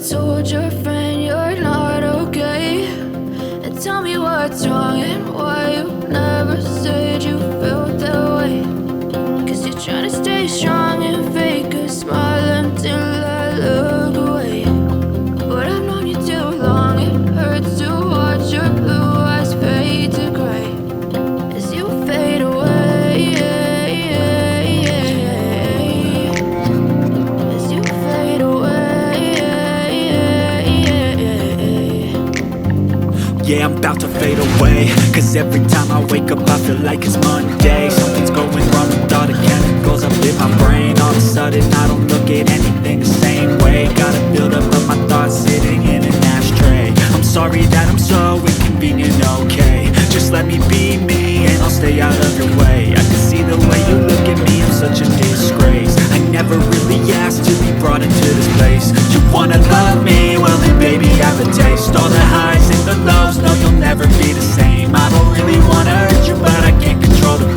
told your friend you're not okay? And tell me what's wrong and why you never said you felt that way. Cause you're trying to stay strong and fake a smile until I look away. But I've known you too long, it hurts to watch your blue eyes fade to gray as you fade away. As you fade away. Yeah, I'm about to fade away, cause every time I wake up I feel like it's Monday. Something's going wrong with all the chemicals up in my brain. All of a sudden I don't look at anything the same way. Gotta build up of my thoughts sitting in an ashtray. I'm sorry that I'm so inconvenient, okay? Just let me be me and I'll stay out of your way. I can see the way you look at me, I'm such a disgrace. I never really asked to be brought into this place. You wanna love me? Well then baby have a taste. All the highs and the lows, no you'll never be the same. I don't really wanna hurt you but I can't control the